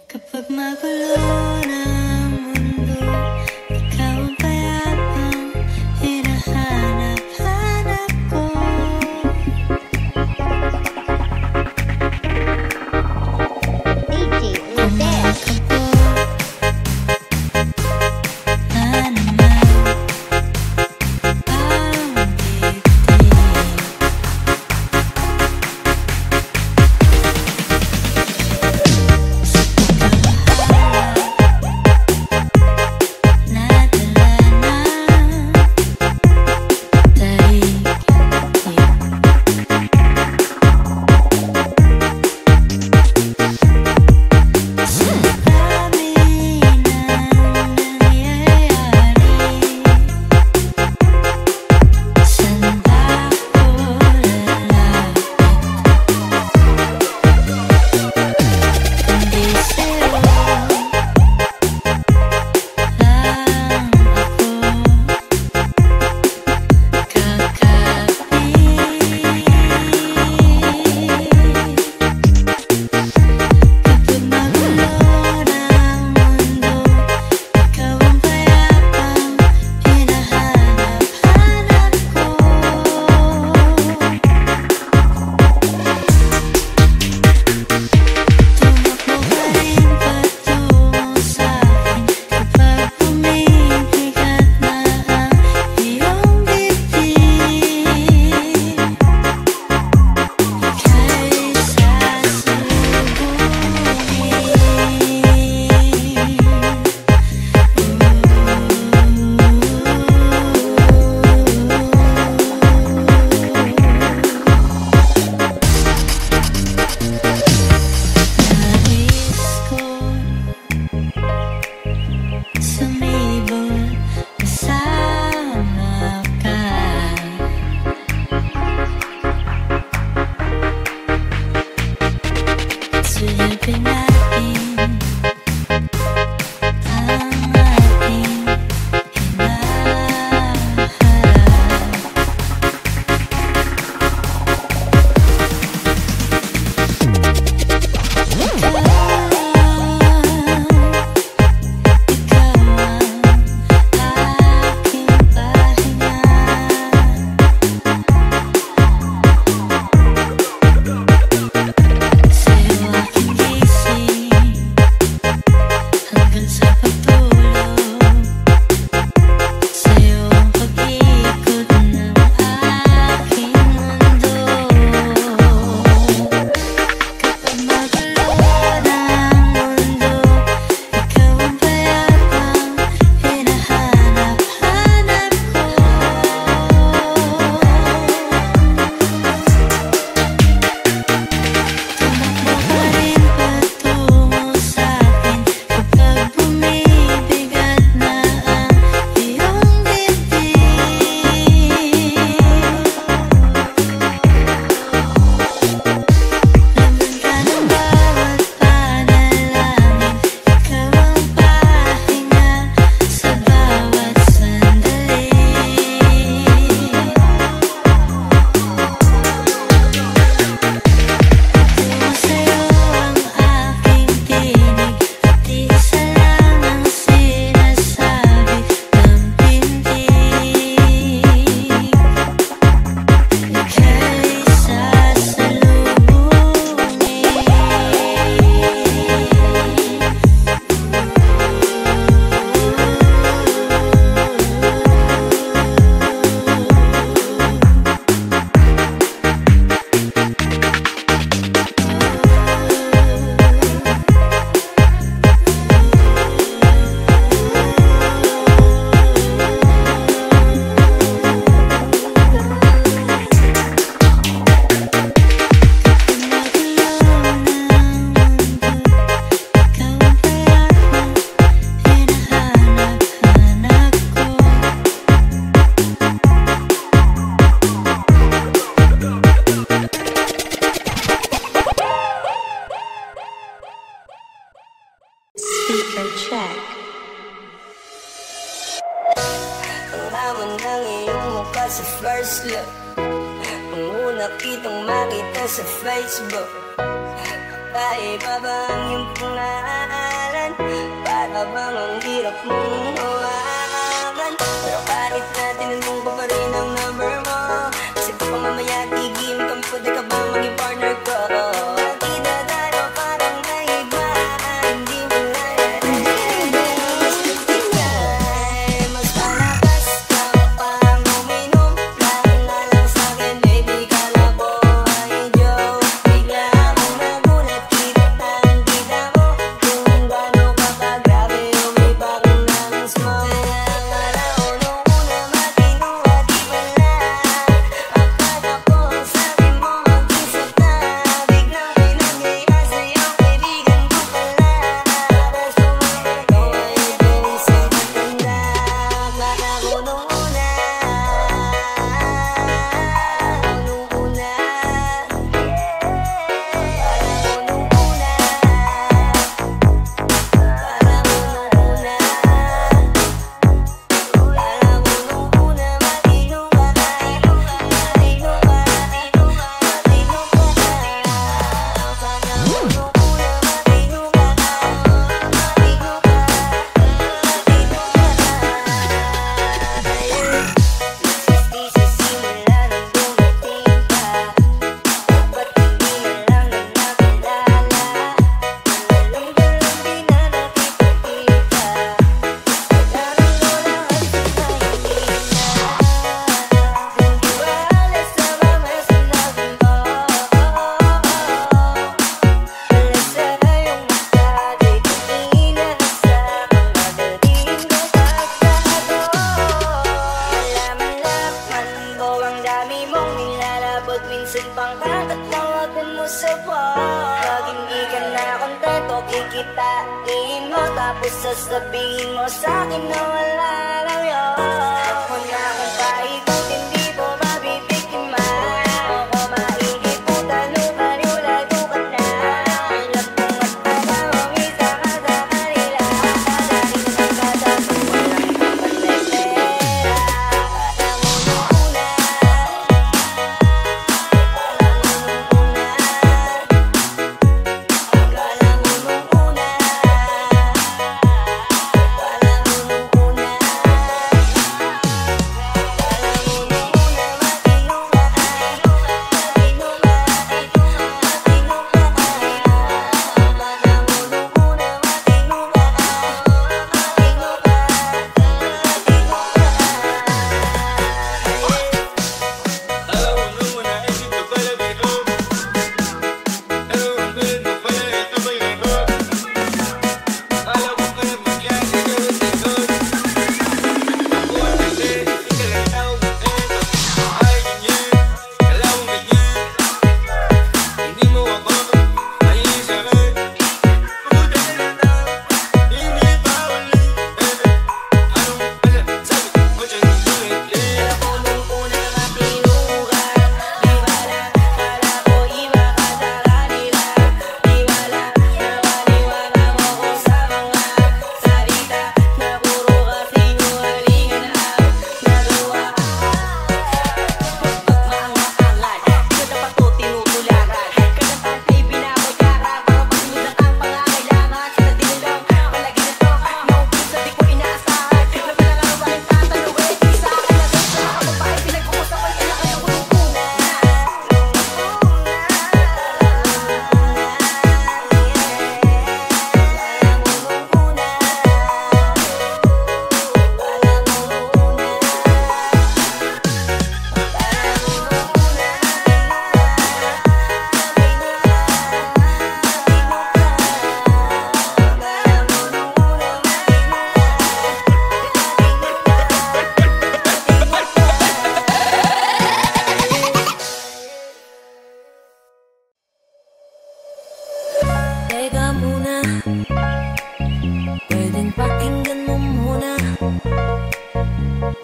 Kapag magulo ng mundo, ikaw ang payapang hinahanap-hanap ko. DJ Rodel. sa first look. Ang una kitang makita sa Facebook, kakaiba ba ang iyong pangalan? kikitain mo, tapos sasabihin mo sa'kin na wala lang yun. Ako na kung paikutin, di mo mabibiktima. Ako maikiputan, lupa-lulago ka na. Alam kong at panahong isa ka sa kanila. Dahil nagkatapo, walang kapalit pera. Akala mo nung una, akala mo nung una, akala mo nung una, teka muna, pwedeng pakinggan mo muna.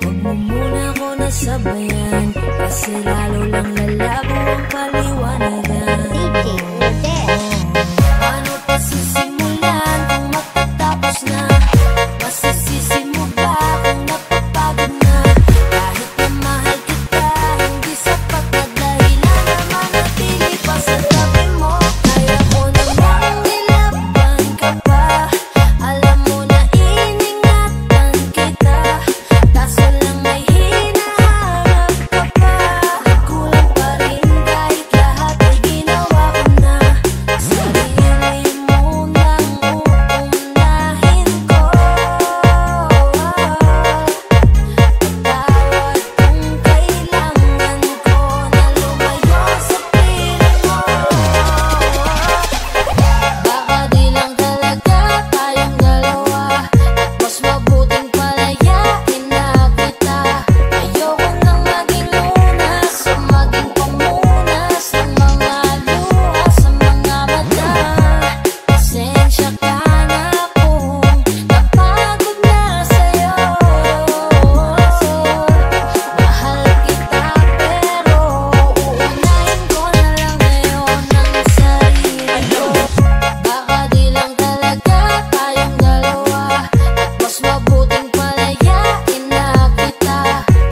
Huwag mo muna ako nasabayan, kasi lalo lang lalabo ang paliwanagan. Paano pa sisimulan kung magtatapos na? Masisisi mo ba kung napapagod na? Kahit na mahal kita, hindi sapat na dahilan na manatili pa sa tabi mo. Kaya ko namang nilaban ka pa. Alam mo na iningatan kita, kaso lang may hinahanap ka pa. Kulang pa rin kahit lahat ay ginawa ko na. Sarili mo nang uunahin ko. Patawad kung kailangan ko na lumayo sa piling mo. Baka di lang talaga tayong dalawa, at mas mabuting palayain na kita. Ayoko nang maging lunas o maging pamunas ng mga luha sa mga mata. Pasensya ka na kung napagod na sa'yo. Mahal kita pero uunahin ko na lang ngayon ang sarili ko. Baka di lang talaga tayong dalawa, at mas mabuting palayain na kita.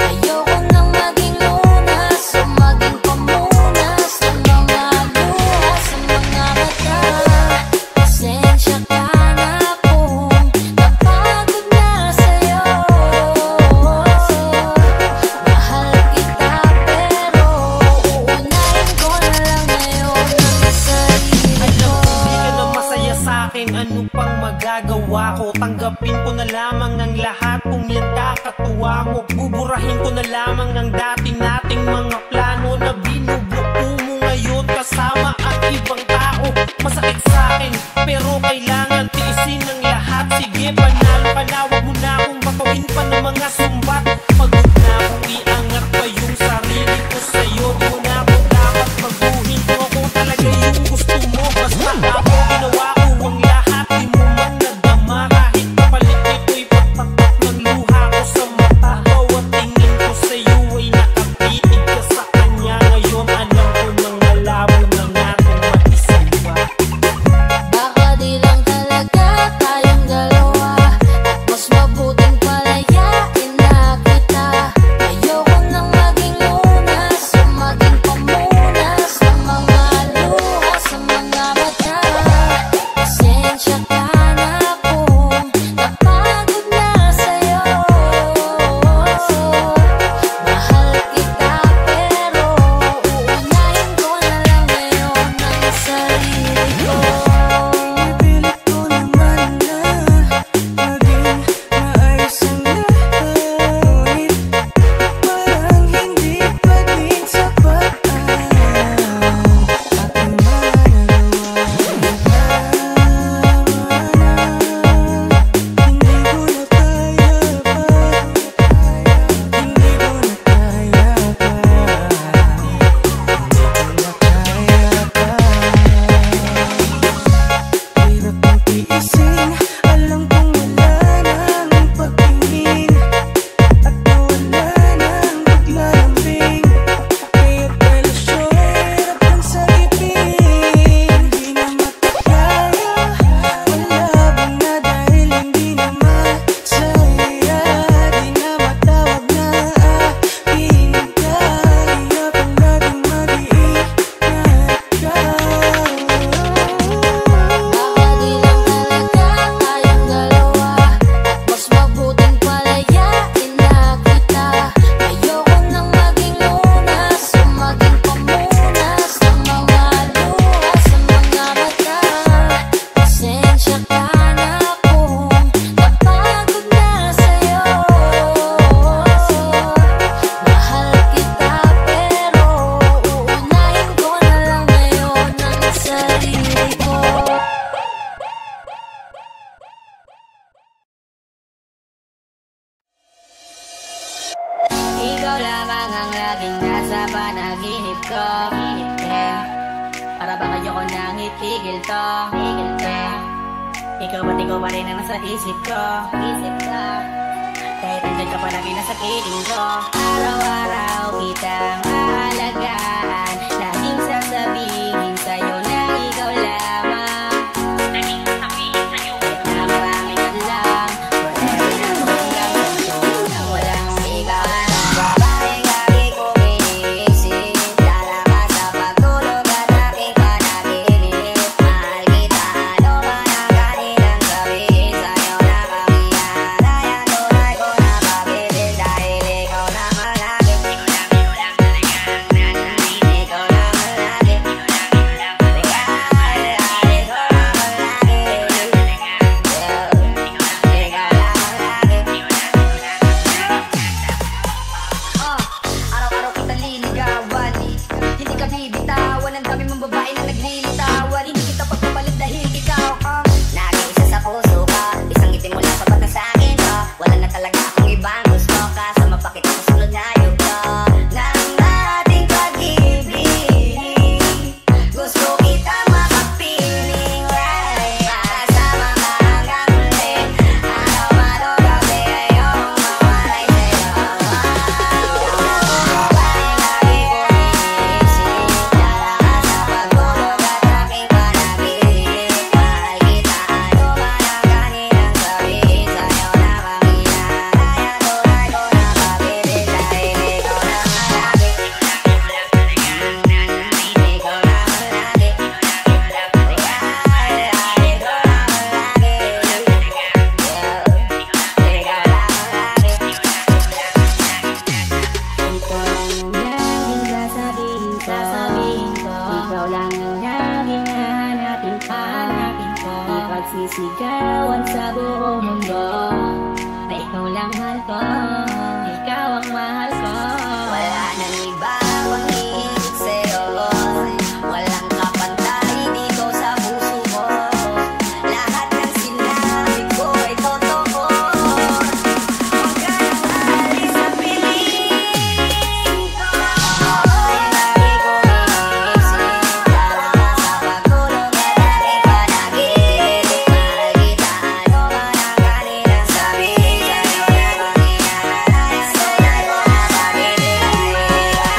Ayoko nang maging lunas o maging pamunas ng mga luha sa mga mata. Pasensya ka na kung napagod na sa'yo. Mahal kita pero uunahin ko na lang ngayon ang sarili ko. Di ka na masaya sa'kin, ano pang magagawa ko? Tanggapin ko na lamang ang lahat kung yan kakatuwa mo. Buburahin ko na lamang ang dati nating mga plano na binubuo mo ngayon kasama ang ibang tao. Masakit sa'kin pero kailangan tiisin ang lahat. Sige, panalo ka na, wag mo na akong batawin pa ng mga sumbat. Pagod na akong iangat pa yung sarili ko sa'yo. Di mo na ako dapat baguhin ko, ako talaga yung gusto mo. Basta ako ginawa ko ang lahat. gising. Alam kong wala nang pagtingin at nawala nang bigla lambing. Kaya't relasyon hirap ang sagipin. Di na makakaya, malabang na dahil hindi na masaya. Di na matawag na aking kaya pang laging mag-iingat ka. Baka di lang talaga tayong dalawa, at mas mabuting palayain na kita. Ayoko nang maging lunas o maging pamunas ng mga luha sa mga mata. Pasensya ka na kung napagod na sa'yo. Mahal kita pero uunahin ko na lang ngayon ang sarili ko. Ikaw lamang ang laging nasa panaginip ko. Yeah. Para bang ayoko nang itigil to. Yeah. Ikaw pa rin ang nasa isip ko. Kahit andyan ka palagi nasa kiling ko. Araw-araw kitang aalagaan. Laging sasabihin sa'yo na ikaw lamang. Kahit na maraming alam, wala rin ang hanggang ito nang walang ikaw. Babaeng lagi kong iniisip, lala ka sa pagtulog at aking panaginip. Mahal kita, ano man ang kanilang sabihin sa'yo na kami yan. Tunay ko na pag-ibig dahil ikaw naman lagi. Ikaw lang talagang nanahin. Ikaw naman lagi. Ikaw naman lagi. Araw-araw kita linigawan, hindi ka bibitawan. Ang dami mong babae na naglilitawan. Hindi kita pagpapalit dahil ikaw ang naging isa sa puso ka. Isang ngiti mo lang sapat na sa akin ka. Wala na talaga akong ibang gusto. Kasama pa kita sa sunod na yugto ng ating pag-ibig. Gusto kita makapiling right. Kasama ka hanggang huli. Araw man o gabi ayokong mawalay sa'yo. Babaeng lagi kong iniisip, lala ka sa pagtulog at aking panaginip. Mahal kita, ano man ang kanilang sabihin sa'yo na kami yan. Tunay ko na pag-ibig dahil ikaw naman lagi. Ikaw naman lagi. Ikaw naman lagi. Ikaw lang ang laging hahanapin ko. Ipagsisigawan sa buong mundo na ikaw lang mahal ko. Ikaw ang mahal ko. Wala nang iba ang higit sa'yo. Walang kapantay dito sa puso ko. Lahat ng sinabi ko ay totoo. Huwag ka nang aalis sa piling ko. Babaeng lagi kong iniisip, lala ka sa pagtulog at aking panaginip. Mahal kita, ano man ang kanilang sabihin sa'yo na kami yan. Tunay ko na pag-ibig dahil ikaw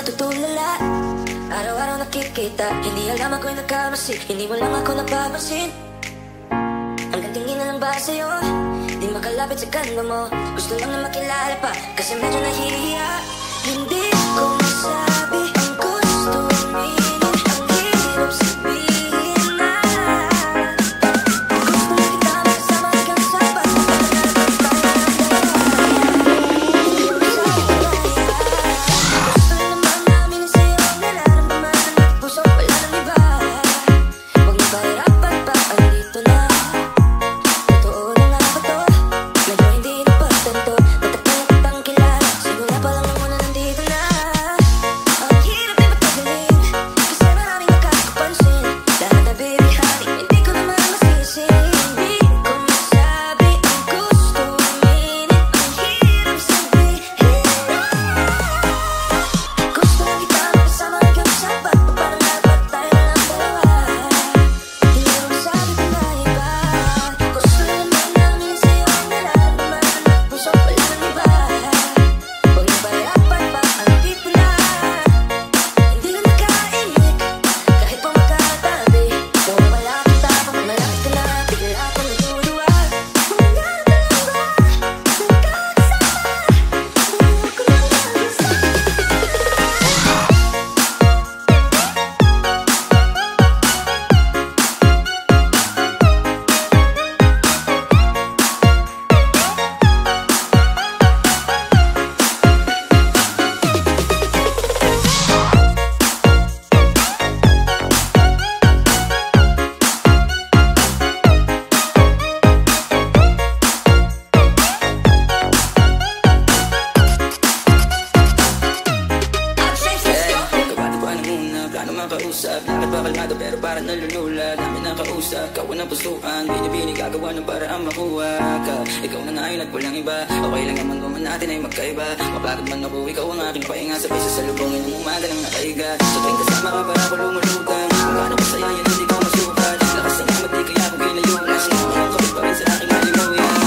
natutulala. Araw-araw nakikita, hindi alam ako'y nagkamasi. Hindi mo lang ako napapansin. Hanggang tingin na lang ba sa'yo? Di makalapit sa kanda mo. Gusto lang na makilala pa, kasi medyo nahihiya. Hindi ko masabi ang gusto aminin. Ang hirap sabihin na gusto na kita makasama hanggang sa pagkakalaban tayo ng dalawa. Hindi mo masabi na yan. Gusto na naman namin sa'yo ang nararamdaman ng puso, wala nang iba. Huwag na pahirapan pa, andito na. Totoo na nga ba to? Medyo hindi napatanto. Matagal na kitang kilala, simula pa lang muna nandito na. Ang hirap ay matagalin, kasi maraming nakakapansin. Lahat na baby honey, hindi ko naman masisi. Hindi ko masabi ang gusto aminin. Ang hirap sabihin na gusto na kita makasama hanggang sa pagpapalalabat tayo ng dalawa. Hindi mo masabi pa na iba. Gusto na naman namin sa'yo ang nararamdaman ng puso, wala nang iba. Huwag na pahirapan pa, andito na. Hindi na nakainip, kahit pa magkatabi. Kung wala kita, pag malapit ka na, bigla akong nagduduwa. Kung wala ka lang ba, nagkakasama, ayoko na mag-isa. Kabado pa ng una, plano makausap. Lakad pa kalmado pero parang nalulula. Dami nakausap, kawan ng pusuan. Binibini gagawa ng paraan makuha ka. Ikaw na ngayon at walang iba. Okay lang naman naman natin ay magkaiba. Mapagod man ako, ikaw ang aking pahinga. Sabay sa salubungin ng umaga ng nakaiga. Sa tuwing kasama ka para ako lumulugan. Kung paano ko saya yan hindi ko masukat. Lakas ng amad di kaya ako ginayunan. Sinungan kapit pa rin sa aking halimuyan.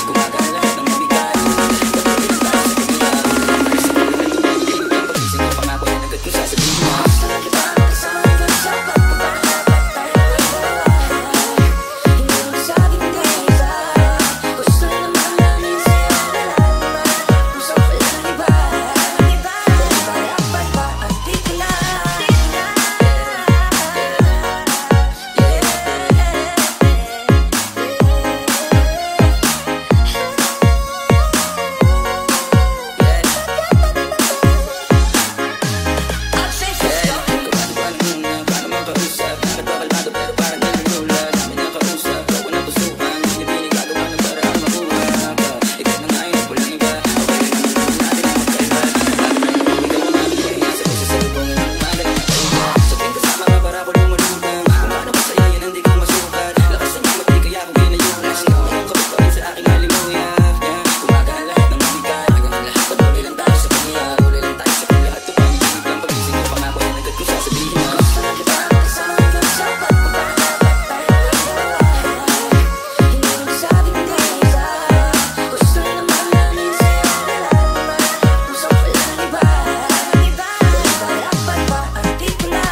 Gumagana lahat ng mabigat. Patuloy lang tayo sa pagkilala. Alis na naman tumigil ang pagising ko. Pangako yan agad kung sasabihin mo. Gusto na kita makasama hanggang sa pagpapalalabat tayo ng dalawa. Hindi mo masabi pa na iba. Gusto na naman namin sa'yo ang nararamdaman ng puso, wala nang iba. Huwag na pahirapan pa, andito na. Kabado pa ng una, plano makausap. Lakad pa kalmado pero parang nalulula. Dami nakausap, kawan ng pusuan. Binibini gagawa ng paraan makuha ka. Ikaw na ngayon at walang iba. Okay lang naman natin ay magkaiba. Ikaw ang aking pahinga. Sabay sa salubungin ng umaga ng nakaiga. Sa tuwing kasama ka para ako lumulugan. Kung paano ko saya yan hindi ko masukat. Lakas ng amad di kaya ako ginayunan. Sinungan kapit pa rin sa aking halimuyan. Gumagana lahat ng mabigat. Patuloy lang tayo sa pangyayaw. Tuloy lang tayo sa paglahat. Tupanginig lang pagising ko. Pangako yan agad kung sasabihin mo. Gusto na kita makasama hanggang sa pagpapalalabat tayo ng dalawa. Hindi mo masabi pa na iba. Gusto na naman namin sa'yo ang nararamdaman ng puso, wala nang iba. Huwag na pahirapan pa, andito na.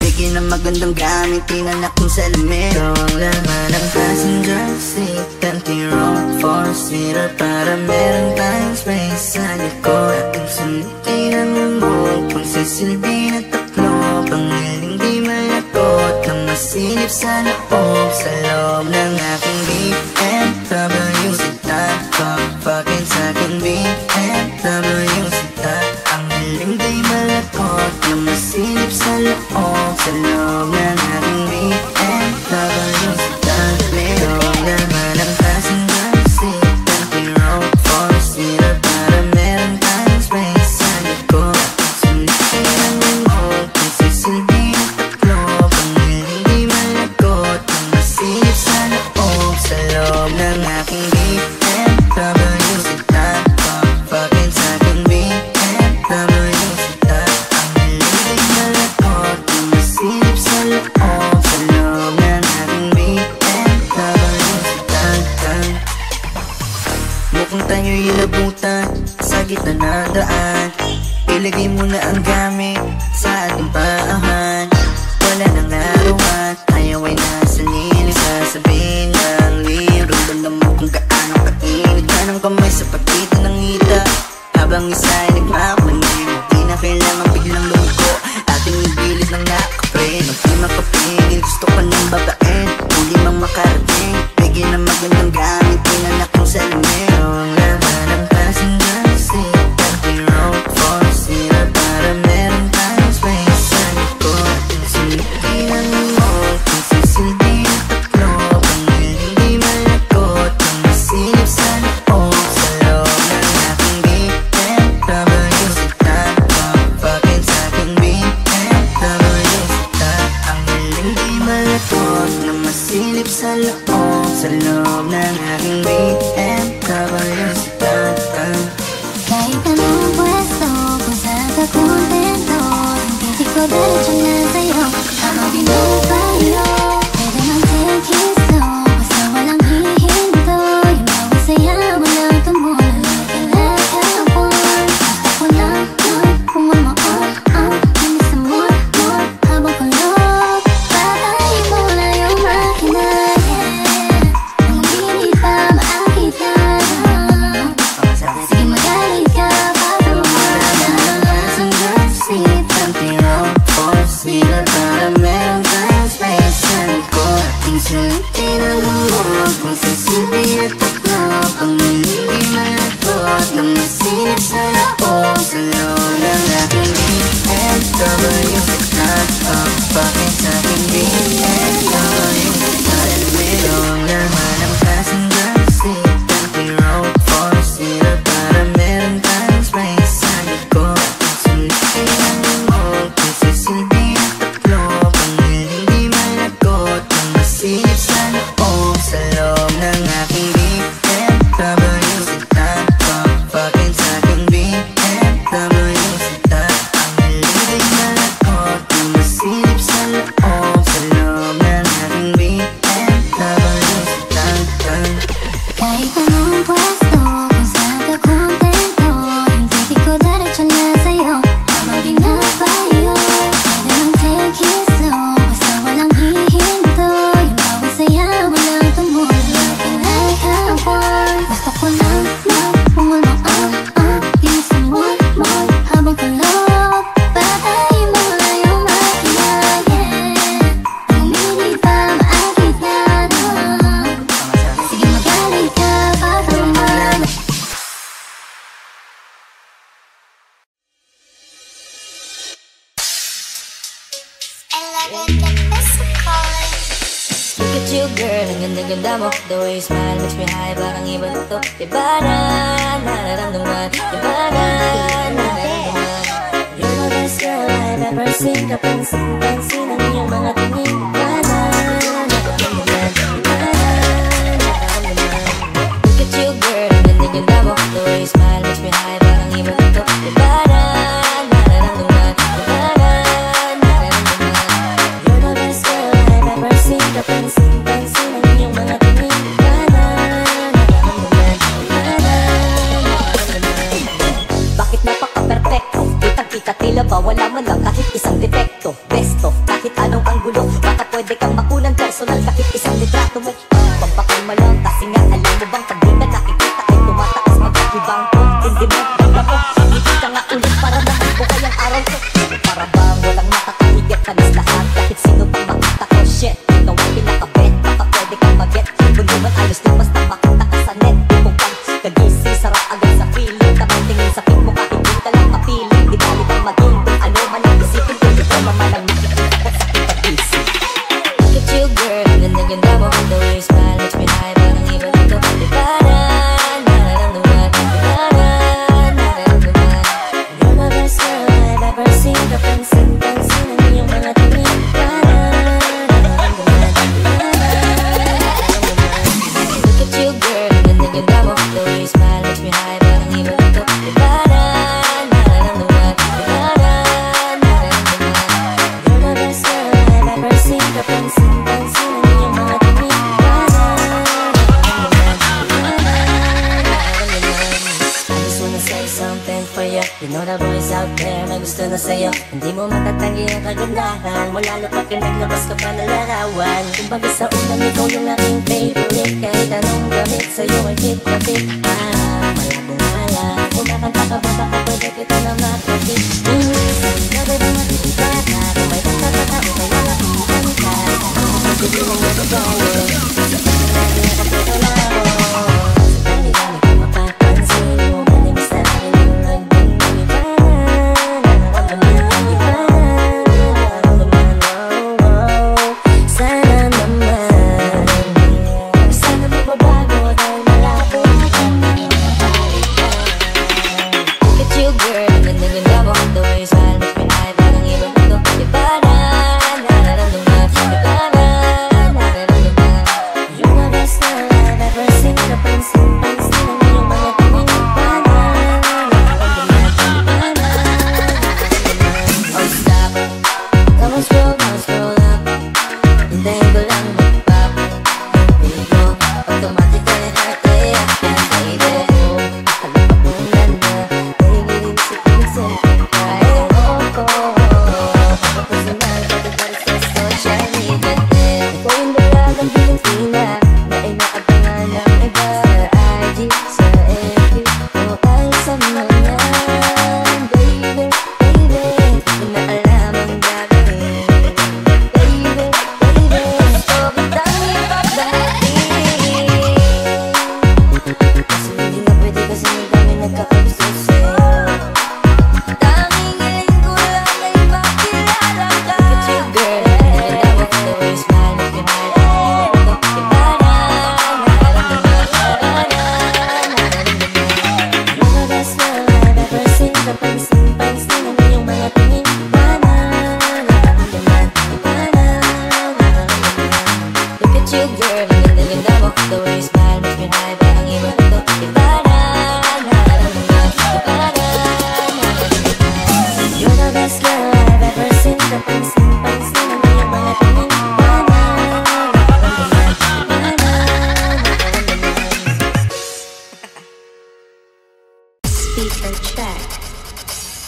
Bigyan ng magandang gamit, tinanak ng salamin. Ikaw ang laman ng passenger seat, empty room, four-seater para meron tayong space sa likod. Kung sulitin ang remote, kung sisilbi na tatlo, pangiling di malakot na masilip sa loob, sa loob ng aking BMW. Si Tad, fuck, fucking sa aking BMW. kung tayo'y inabutan sa gitna ng daan, ilagay mo na ang gamit sa ating paahan. Wala nang arawan, ayaw ay nasa lilim. Sasabihin ng libro, ramdam mo kung gaano kainit. Anong kamay sa pagitan ng hita, habang isa ay nagmamanig. Di na kailangan biglang lumiko, ating ibilid ng nakapre. Di makapigil, gusto ka ng babae, hindi mang makarating. Bigyan ng magandang gamit, pinanak mo sa lamero. Ang laman ng passenger seat, anti-road for sila, para meron tayong space sa likod. Sinikinan mo, kung sisilbi ang tatlo, pangil hindi malakot, kung masilip sa loob, sa loob ng aking BMW sita. Papakin sa aking BMW sita, ang hindi malakot, na masilip sa loob, sa loob ng aking BMW sita. Kahit anong pwesto, kung saan ka kontento, ang titik ko diretso na sa'yo. Habang pinupayo, pwede mang take it slow, basta walang hihinto. Yung bawat saya mo lang tumulong, like a one. Gusto ko lang, kung ano on, inis sa more, habang kulog. Patayin mo na yung makina, yeah. Nang hindi pa maakita, sige magaling ka, bago Passenger seat, anti-road for sila, para meron tayong space sa likod. Ating sulitin ang lumog, kung sisilbi at tatlo, pang hindi malakot, na masilip sa loob, sa loob ng aking BMW sita. Papakin sa aking BMW sita. Merong laman ang passenger seat, anti-road for sila, para meron tayong space sa likod. Sulitin ang lumog, kung sisilbi ang tatlo, pang hindi malakot, na masilip sa loob, sa loob ng aking BMW sita. Papakin sa aking BMW sita, ang hindi malakot, na masilip sa loob, sa loob ng aking BMW sita. kahit anong pwesto, kung saan ka kontento, yung titik ko diretso na sa'yo. Habang pinapayo, pwede mang take it slow, basta walang hihinto. Yung bawat saya mo lang tumulong, like a one. Gusto ko lang, kung ano inis sa more, habang kulog. Patayin mo na yung makina, yeah. Nang hindi pa maakita, sige magaling ka, bago man. Look at you girl, ang ganda-ganda mo. The way you smile makes me high, parang iba na to. Iba na, nararamdaman. Iba na, nararamdaman. You're the best girl I've ever seen. Kapansin-pansin ang iyong mga tingin. Iba na, nararamdaman. Iba na, nararamdaman. Look at you girl, ang ganda-ganda mo. The way you smile makes me high, parang iba na to. Iba na, nararamdaman. Iba na, nararamdaman. You're the best girl I've ever seen. Kapansin-pansin ang iyong mga tingin. Iba na, nararamdaman. Iba na, nararamdaman. Bakit napaka-perfecto? Kitang-kita tila ba wala man lang kahit isang defekto. Besto, kahit anong anggulo, baka pwede kang makunan personal kahit isang litrato mo. Pampakalma lang kasi nga alam mo bang pag di ka nakikita ay tumataas magkakibang ko. Hindi mo, baka mo, hindi ka nga ulit para naman kayang araw ko. Para bang walang makakahigit kanis lahat kahit sino pang makita ko. Shit, ikaw ang pinakabet, baka pwede kang mag-get. Kung di man ayos din basta makita ka sa net. Di mo pang kagising, sarap agad sa feeling. Kapag tingin sa pin mo kahit di ka lang mapiling. Di bali kang maging kung ano man ang isipin. Kung ikaw naman ang nakikita ko sa pagkagising. Look at you girl, ang ganda-ganda mo. The way you smile makes me high, parang iba na to. Iba na, nararamdaman. Iba na, nararamdaman. You're the best girl I've ever seen. Kapansin-pansin ang iyong mga tingin. Iba na, nararamdaman. Iba na, nararamdaman. Look at you girl, ang ganda-ganda mo. The way you smile makes me high, parang iba na to. Iba na, sa'yo. You know the boys out there na gusto na sa'yo. Hindi mo matatanggi ang kagandahan mo, lalo pag naglabas ka pa ng larawan. Kumbaga sa unang ikaw yung aking favorite, kahit anong gamit sa'yo ay fit na fit. Malabong mala, kumakanta ka ba baka pwede kita na makakit. Sabi ba makikita ka, kung may pagkakatao may lalapitan ka. Pagkakit mo na babawi, sa pagkakit na kapito na ako.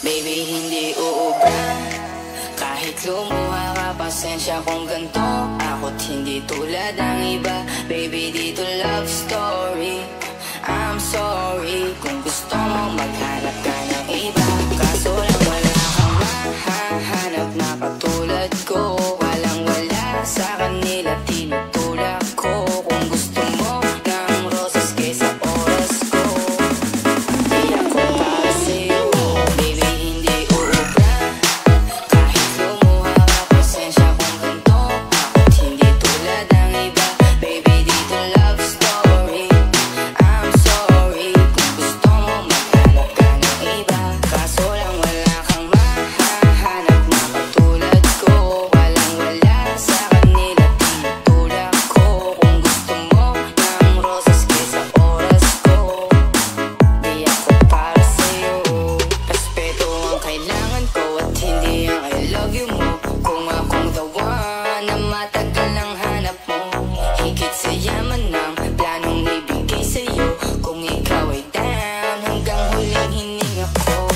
Baby, hindi uubra. Kahit lumuha ka, pasensya kung ganto. Ako't hindi tulad ng iba. Baby, dito love story. I'm sorry kung gusto mo maghanap ka ng iba. Kaso lang wala kang mahahanap na katulad ko. Walang wala sa kanila, tinutulak ko. Kung gusto mo ng rosas kaysa oras ko, di ako para sa'yo. Baby, hindi uubra. Kahit lumuha ka, pasensya kung ganto. Ako't hindi tulad ng iba. Baby, dito love story. I'm sorry kung gusto mo maghanap ka ng iba. Kaso lang wala kang mahahanap na katulad ko. Walang wala sa kanila, tinutulak ko. Kung gusto mo ng rosas kaysa oras ko, di ako para sa'yo. Respeto ang kailangan ko at hindi ang I love you mo. Kung akong the one na matagal ang hanap mo, higit sa yaman ng planong ibigay sa'yo. Kung ikaw ay down, hanggang huling hininga ko.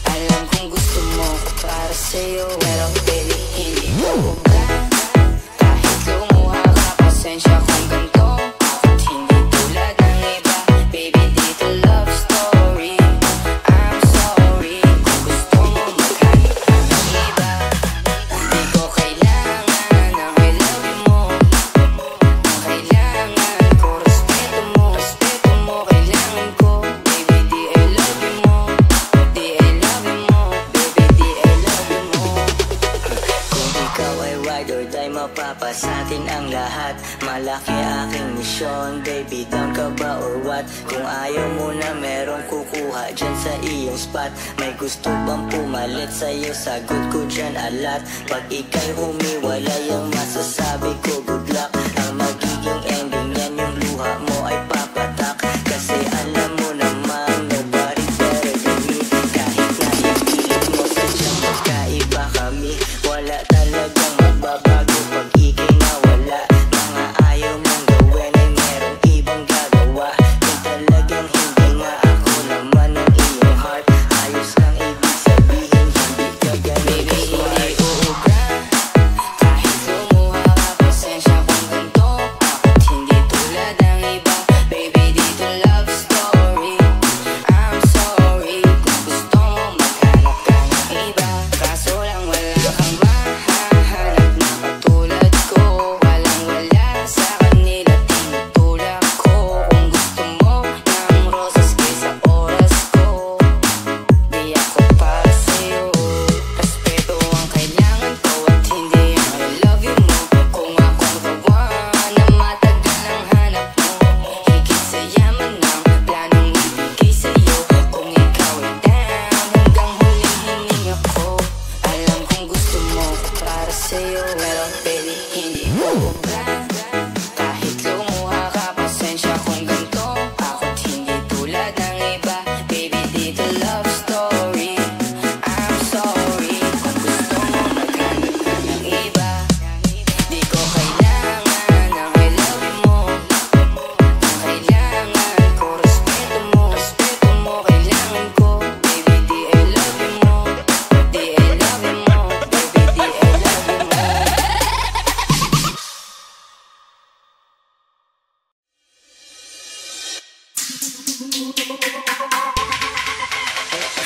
Alam kong gusto mo ko para sa'yo, pero baby, hindi ko ubra. Kahit lumuha ka, pasensya kung ganto. Ako't hindi tulad ng iba. Baby, dito love story. I'm sorry kung gusto mo maghanap ka ng iba. Di ko kailangan ng I love you mo. Ang kailangan ko, respeto mo. Respeto mo, kailangan ko. Baby, di I love you mo. Di I love you mo. Baby, di I love you mo. Kung ikaw ay ride or die, mapapasatin ang lahat. Malaki aking misyon, baby, down ka ba or what? Kung ayaw mo na merong kukuha dyan sa iyong spot. May gusto bang pumalit sa'yo? Sagot ko dyan alat. Pag ika'y humiwalay, ang masasabi ko good luck. Ang magiging ending yan, yung luha mo ay papatak. Kasi alam mo naman, nobody better than me. Kahit na ipilit mo, sadyang magkaiba kami. Wala talagang magbabago pag ika'y nawala. Mga ayaw mong gawin ay merong ibang gagawa. Kung talagang hindi nga ako naman ang iyong heart, ayos lang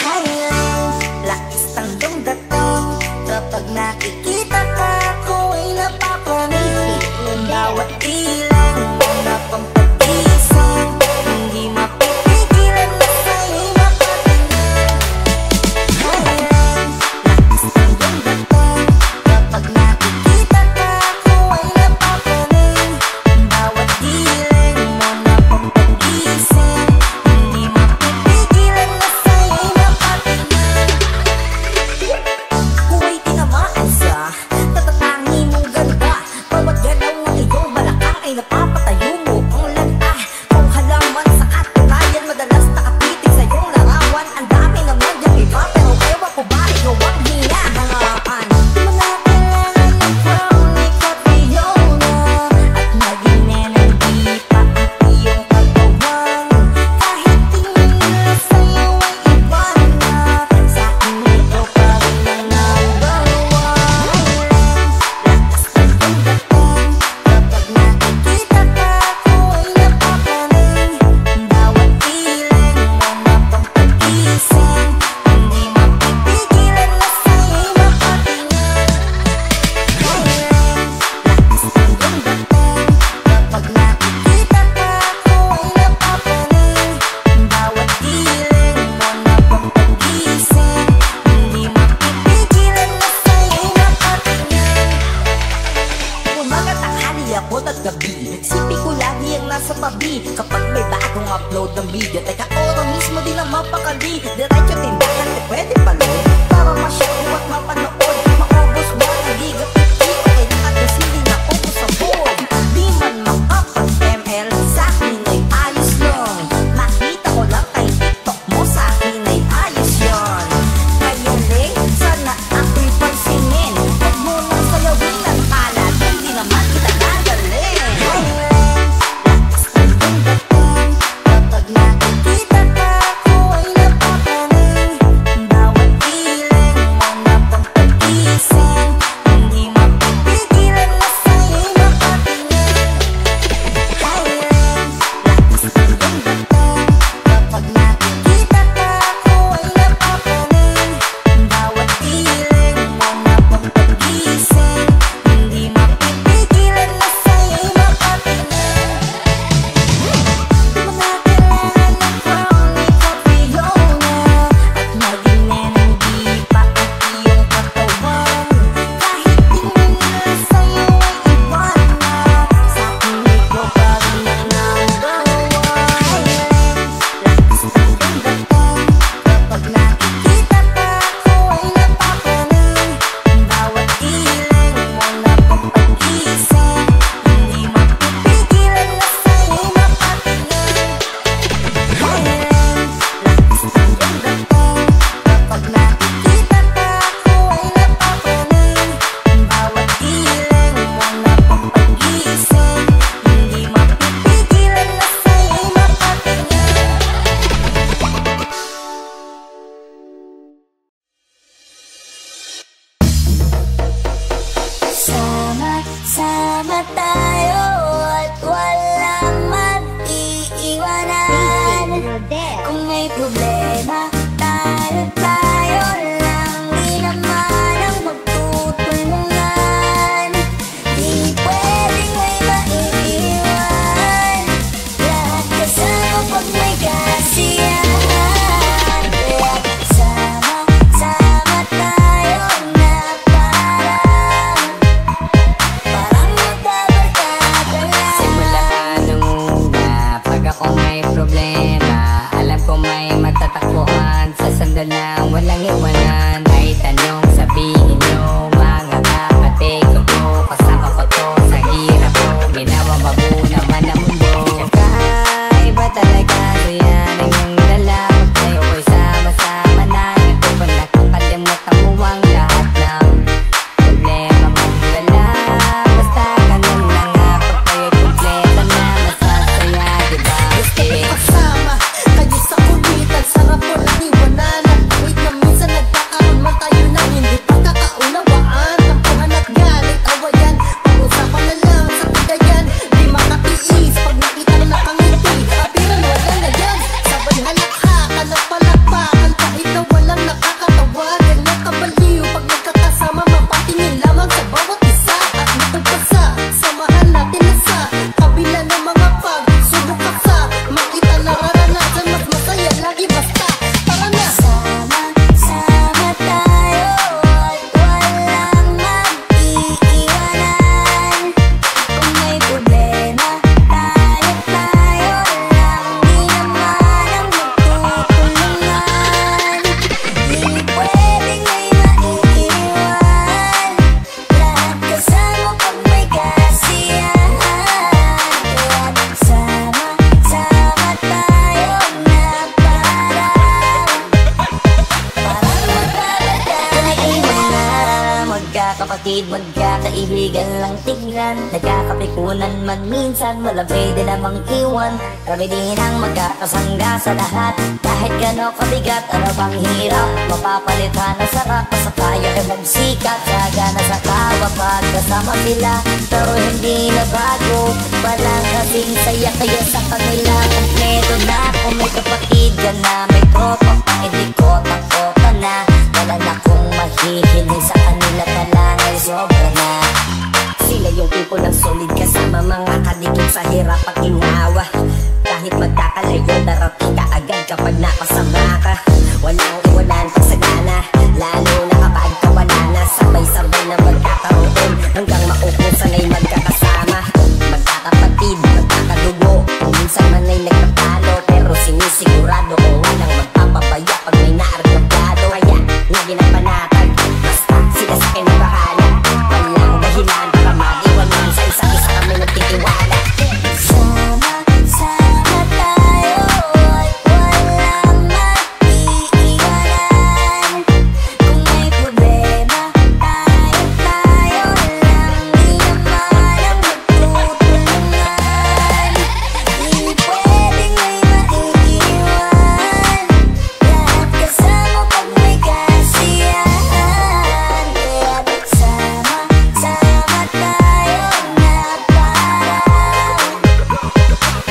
Highlands, lakas tangdong dating. Kapag nakikita ka, ako'y napapanig. Bawat ilang mga pang pag-isip, hindi mapipigilan na sa'yo'y mapatingin. Highlands, lakas tangdong dating. Kapag nakikita ka, ako'y napapanig. Bawat ilang mga pang pag-isip, hindi mapipigilan na sa'yo'y mapatingin. Huwag tinamaan sa tatatangi mong ganda. Bawat galaw ng iyong balakang ay napapatayo mo ang lanta. Kung halaman sa katunayan, madalas nakapitig sa iyong larawan. Ang dami naman yung iba, pero ewan ko ba ikaw ang hinahangaan. Di mo na kailangan ng crown, ikaw Fiona. At maging nenandi pa ang iyong katawan. Kahit tingin nila sa'yo ay iba na, sa akin ikaw pa rin ang number one. Lakas tangdong dating. Kapag nakikita ka, ako'y napapanig. Bawat ilang mga pang pag-isip, hindi mapipigilan na sa'yo'y mapatingin. Highlands, lakas tangdong dating. Kapag nakikita ka, ako'y napapanig. Bawat ilang mga pang pag-isip, hindi mapipigilan na sa'yo'y mapatingin. Umaga, tanghali, abot at gabi, sipi ko lagi ang nasa tabi. Kapag may bagong upload ng video, teka oras mismo din ang mapakali. Diretso tindahan, di pwede pala para ma-share at mapanood. Maubos mo ang giga-50, okay na at hindi na ubos sa board. Di man makapag-ML, sa akin ay ayos lang. Nakita ko lang kay TikTok mo, sa akin ay ayos yun. Kaya rin, sana ako'y pansinin. Huwag mo nang sayawin ang kalat, hindi naman kita gagalin. Highlands, lakas tangdong dating. Kapag nakikita ka, ako'y napapanig. Bawat ilang mga pang pag-isip, hindi mapipigilan na sa'yo'y mapatingin. Highlands, lakas tangdong dating. Kapag nakikita ka, ako'y napapanig. Bawat ilang mga pang pag-isip, hindi mapipigilan na sa'yo'y mapatingin. Di mo na kailangan ng crown, ikaw Fiona. At maging nenandi pa ang iyong katawan. Kahit tingin nila sa'yo ay iba na, sa akin ikaw pa rin ang number one. Highlands, lakas tangdong dating. Kapag nakikita ka, ako'y napapanig. Bawat ilang mga pang pag-isip, hindi mapipigilan na sa'yo'y mapatingin. Highlands, lakas tangdong dating. Kapag nakikita ka, ako'y napapanig. Bawat ilang mga pang pag-isip, hindi mapipigilan na sa'yo'y mapatingin. Sama-sama tayo at walang mag-iiwanan. Kung may problema, tayo lang, di naman ang magtutulungan. Di pwedeng may maiiwan, lahat kasama pag may kasiyahan. Kaya sama-sama tayo na parang magkabarkada lang. Simula nung una, pag ako may problema, alam ko may matatakbuhan. magkakapatid, magkakaibigan lang tignan. Nagkakapikunan man minsan, wala pwede namang iwan. Kami din ang magkakasangga sa lahat. Kahit gano'n kabigat, ano bang hirap, mapapalitan ang sarap. Sa kaya ay magsikat, sagana sa tawa pagkasama sila. Pero hindi na bago, walang kasing saya. Kaya sa kanila, kompleto na. Kung may kapatid ka na, may tropa pa, hindi kota-kota na. Wala na kong mahihiling sa kanila, talang ay sobra na. Sila yung tipo ng solid kasama, mga kaligid sa hirap at ginawa. Kahit magkakalayo, darating ka agad kapag napasama ka. Walang iwanan pag sagana, lalo na kapag kawala na. Sabay-sabay na magkakaroon, hanggang maupong sanay magkakasama. Magkakapatid, magkakadugo, kung minsan man ay nagtatalo, pero sinisigurado kung walang magpapabaya pag may naargagado. Kaya, lagi na panatag, basta sila sa akin ang bahala. Walang dahilan para mag-iwanan, sa isa't isa kami nagtitiwala. Sama-sama tayo at walang mag-iiwanan. Kung may problema, tayo lang, di naman ang magtutulungan. Di pwedeng may maiiwan, lahat kasama pag may kasiyahan. Kaya't sama-sama tayo na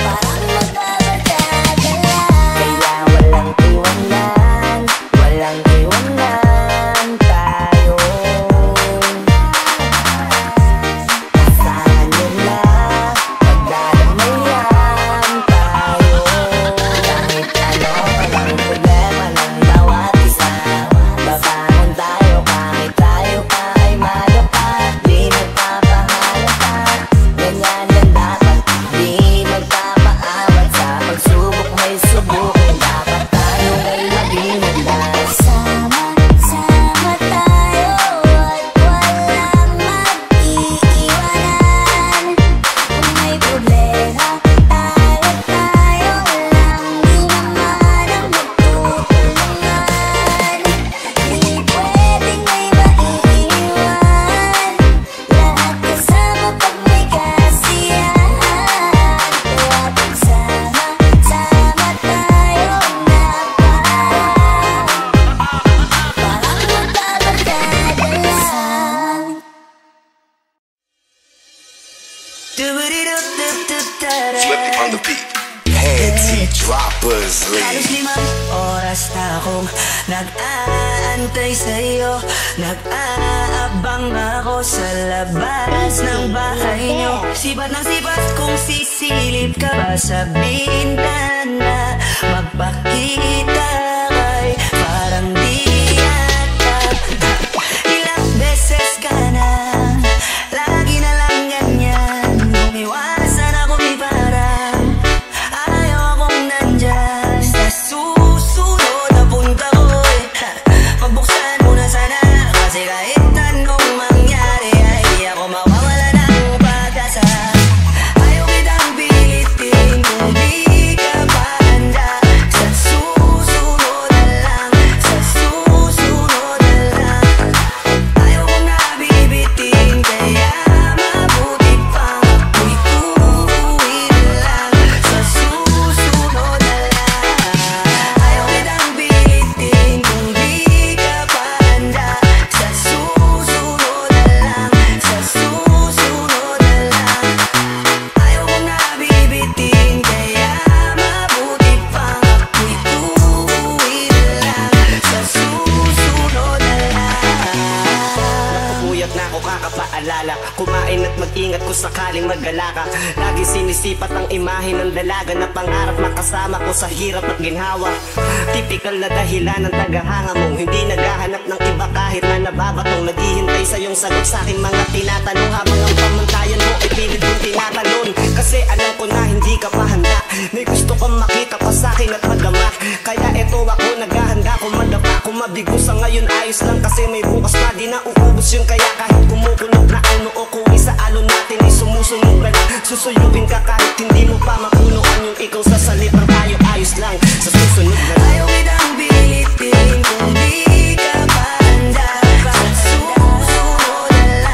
parang magbabarkada lang. Kaya walang iwanan, walang iwanan tayo. Kasama nila, magdadamayan tayo. Kahit ano, walang problema ng bawat isa. Babangon tayo kahit tayo pa ay madapat. Di magpapahalata, ganyan lang dapat. Di magpapaawat sa pagsubok, may subukin. Dapat tayo ay maging handa. Sama-sama tayo at walang mag-iiwanan. Kung may problema, tayo lang, di naman ang magtutulungan. Di pwedeng may maiiwan, lahat kasama pag may kasiyahan. Kaya't sama-sama tayo na parang magbabarkada lang. Flipping on the beat. Panty droppers Halos lead. 5 oras na akong nag-aantay sa'yo. Nag-aabang ako sa labas ng bahay nyo. Sipat ng sipat kung sisilip ka pa sa bintana. Magpakita kay parang di yata. Ilang beses ka na, lagi na lang ganyan. Umiwasan ako di parang ayaw akong nandyan. Sa susunod na punta ko, pagbuksan mo na sana. Kasi kahit anong mangyari ay di ako mawawala ng pag-asa. Ayaw kitang pilitin kung di ka pa handa. Sa susunod na lang, sa susunod na lang. Ayaw kong nabibitin, kaya mabuti pang ako'y uuwi na lang. Sa susunod na lang. Ayaw kitang pilitin kung di ka pa handa. Sa susunod na lang, sa susunod na lang. Ayaw kong nabibitin, kaya mabuti pang ako'y uuwi na lang. Sa susunod na lang. Puyat na ako kakapaalala, kumain at mag-ingat kung sakaling magala ka. Lagi sinisipat ang imahe ng dalaga na pangarap makasama ko sa hirap at ginhawa. Typical na dahilan ng tagahanga mong hindi naghahanap ng iba kahit na nababatong. Naghihintay sa iyong sagot sa aking mga tinatanong, habang ang pamantayan mo ay pilit kong tinatalon. Kasi alam ko na hindi ka pa handa, may gusto kang makita pa sa akin at magama. Kaya eto ako naghahanda, kung madapa, kung mabigo sa ngayon ayos lang. Kasi may bukas pa, di na uubos yun. Kaya kahit kumukulog na ang noo ko, sa alon natin ay sumusunod na lang. Susuyubin ka kahit hindi mo pa mapunuan yung ikaw sa salitang tayo ayos lang. Sa susunod na lang. Ayaw kitang pilitin kung di ka pa handa. Sa susunod na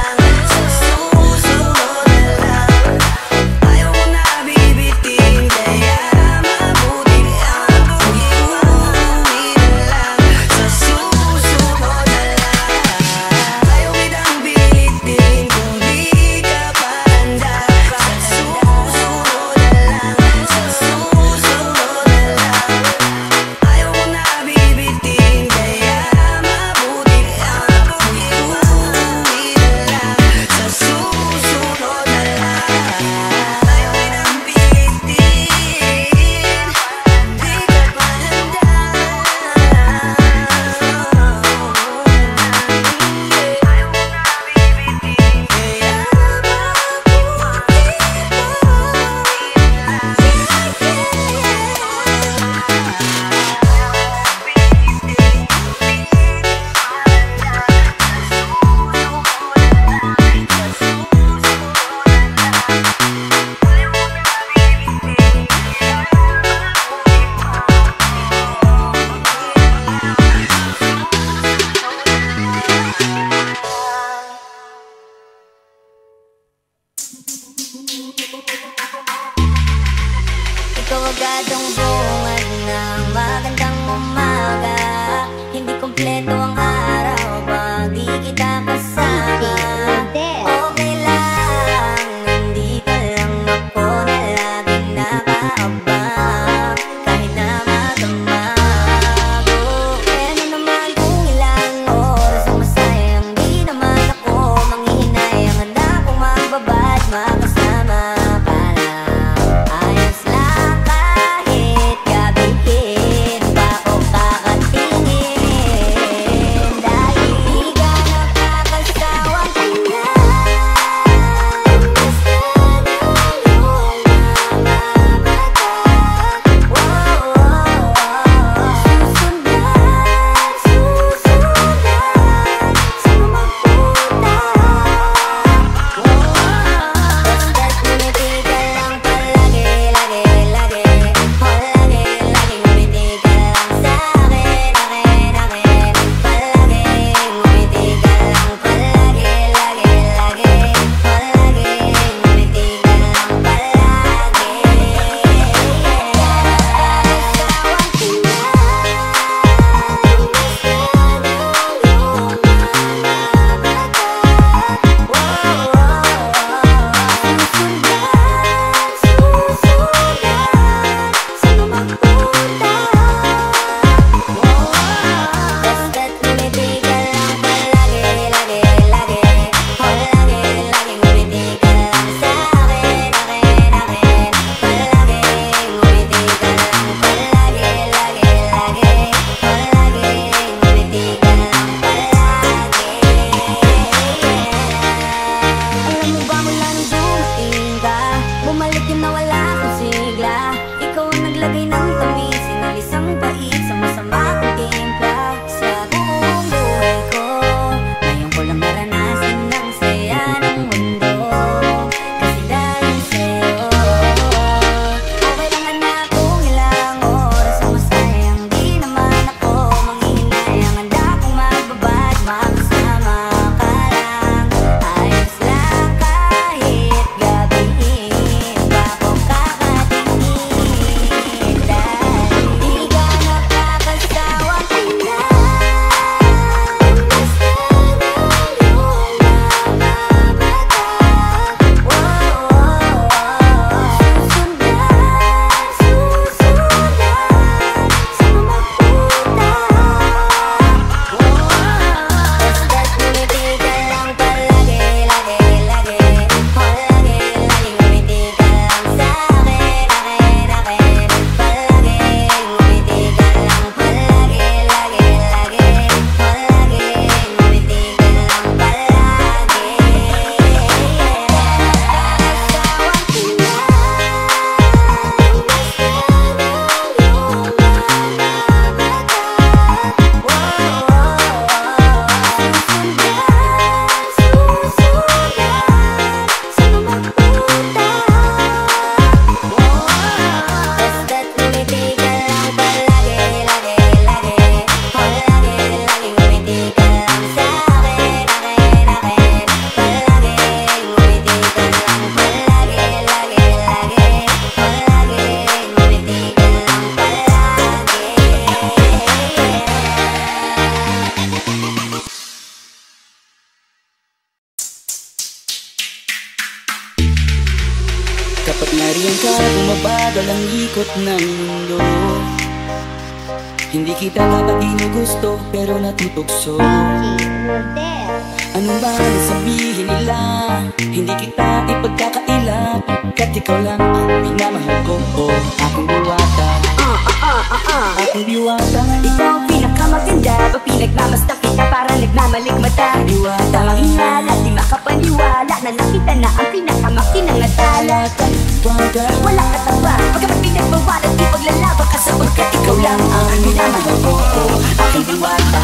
ikot ng mundo. Hindi kita dapat ginugusto pero natutokso. Ano ba ang sabihin nila? Hindi kita ipagkakaila, kat ikaw lang ang minamahal ko. Aking diwata, aking diwata. Ikaw ang pinakamaganda, pag pinagmamasdan kita para nagmamalikmata. Diwata, Tamang hinala, di makapaniwala na nakita na ang pinakamakinang atala. Wala ka tawa, pagkamat pinagbawalan, di paglalabang ka sapagkat ikaw lang ang minamahal ko. Aking diwata.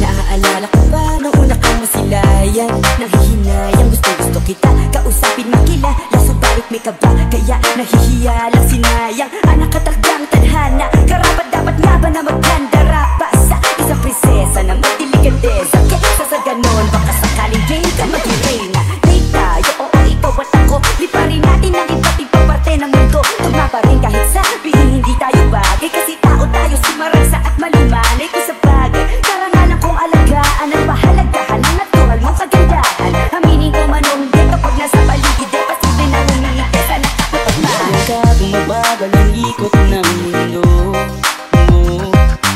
Naaalala ko ba nung una kang masilayan? Nanghihinayang gusto kita kausapin makilala, subalit may kaba kaya nahihiya lang sinayang. Anak katakdang tadhana, karapat dapat nga ba na magkandara pa sa isang prinsesa na magdiligandesa? Kesa sa ganon baka sakaling gay ka mag-irena. Date tayo, oo ikaw at ako, di pa rin natin ang iba't ibang parte ng mundo. Tugma pa rin kahit sabihin hindi tayo bagay, kasi tao tayo sumaragsa at malimanay ko sa bagay. Karangalan kong alagaan ang pahalagahan ng natural mong kagandahan. Aminin ko man o hindi kapag nasa paligid ay pasible na umingiti sa nakakapagmahal. ka bumabagal ang ikot ng mundo.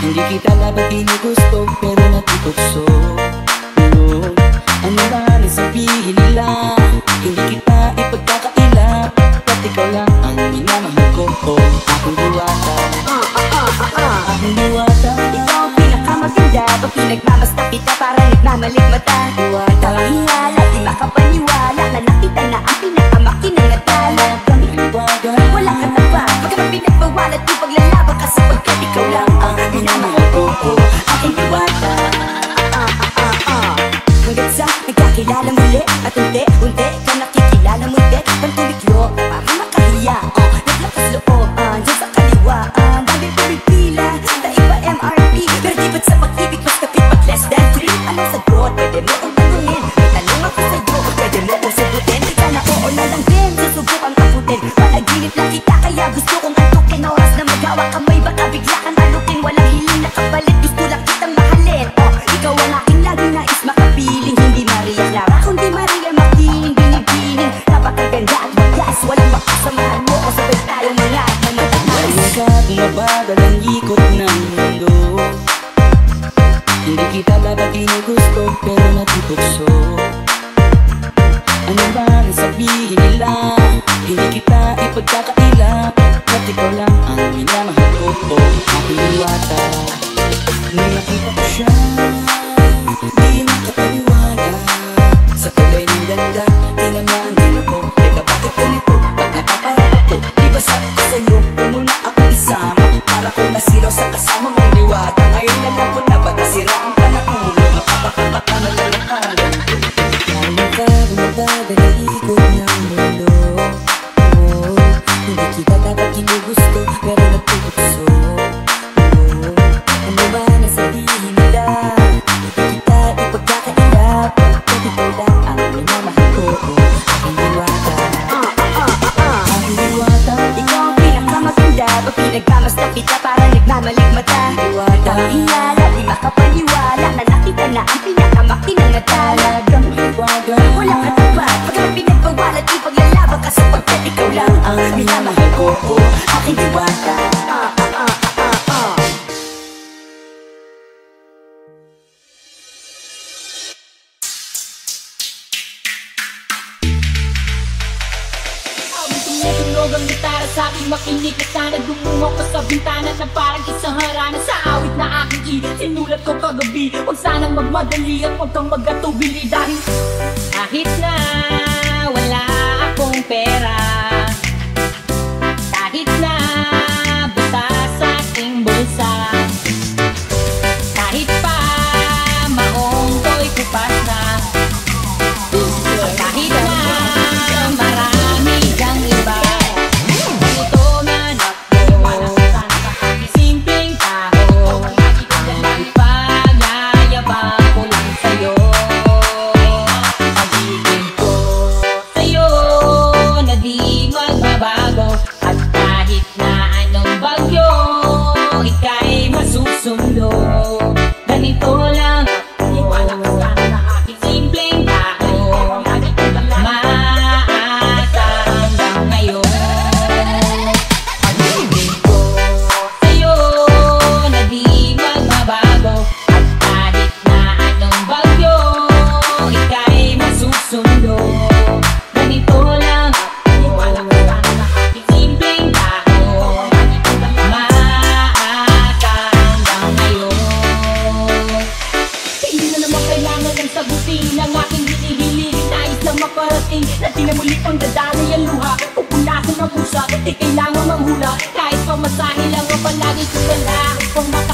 Hindi kita dapat ginugusto pero natutokso. Ano ba ang sabihin nila? Hindi kita ipagkakaila, kat ikaw lang ang minamahal ko. Aking diwata, aking diwata. Ikaw ang pinakamaganda, pag pinagmamasdan kita para nagmamalikmata. Tamang hinala, di makapaniwala na nakita na ang pinakamakinang atala. Wala ka tawa, pagkamat pinagbawalan, di paglalabang ka sapagkat ikaw lang ang minamahal ko. Aking diwata. Hanggang sa nagkakilala muli at unti-unti ka nakikilala muli. Pantuliklo para makahiya, naglakas loob dyan sa kaliwa. Dami pumipila, naiba MRP, pero di ba't sa pag-ibig mas kapit pag less than 3? Anong sagot? Pwede mo kong tanungin. May tanong ako sa'yo, pwede mo kong sagutin. Sana oo na lang din, susubukang takutin. Panaginip lang kita kaya gusto kong antukin. Oras na magawa kamay, baka bigla kang alukin. Walang hiling na kapalit, gusto lang kitang mahalin. Ikaw ang aking laging nais makapiling. Hindi Maria Clara, kundi Maria Makiling. Binibining, napakaganda at wagas. Walang makasamahan mo o sabay tayong mga at matataas. Ka bumabagal ang ikot ng mundo. Hindi kita dapat ginugusto pero natutokso. Ano ba ang sabihin nila? Hindi kita ipagkakaila, kat ikaw lang ang minamahal ko. Aking diwata, nung nakita ko siya, di nakapaniwala. Sa kulay ng ganda, di naman din ako. Teka bakit ganito? Ba't napaparap ako? Di ba sabi ko sa'yo, kung muna ako isama, para kung nasilaw sa kasama mong diwata. Ngayon alam ko na ba nasira ang panahon, mapapakapaka na lalakaran. Ano ka bumabagal ang ikot ng mundo? Hindi kita dapat ginugusto pero natutokso. Ano ba na sabihin nila? Hindi kita ipagkakaila, kat ikaw lang ang minamahal ko. Aking diwata, Aking diwata, ikaw ang pinakamaganda, pag pinagmamasdan kita para nagmamalikmata. Tamang hinala, di makapaniwala na nakita na ang pinakamakinang atala. Wala ka tawa, pagkamat pinagbawalan, di paglalabang ka sapagkat ikaw lang ang minamahal ko. Aking diwata. Tumutunog ang gitara sa aking makinig na sana dumungo ka sa bintana na parang isang harana sa awit na aking sinulat ko kagabi. Huwag sanang magmadali at huwag kang magkatubili dahil kahit na wala akong pera, kahit na basta sa aking bulsa, kahit pa maong ko'y kupas na, kahit na marami kang iba, ito na ako, simpleng tao, pagyayabang ko lang sa'yo. Pag-ibig ko sa'yo na di magsimula upang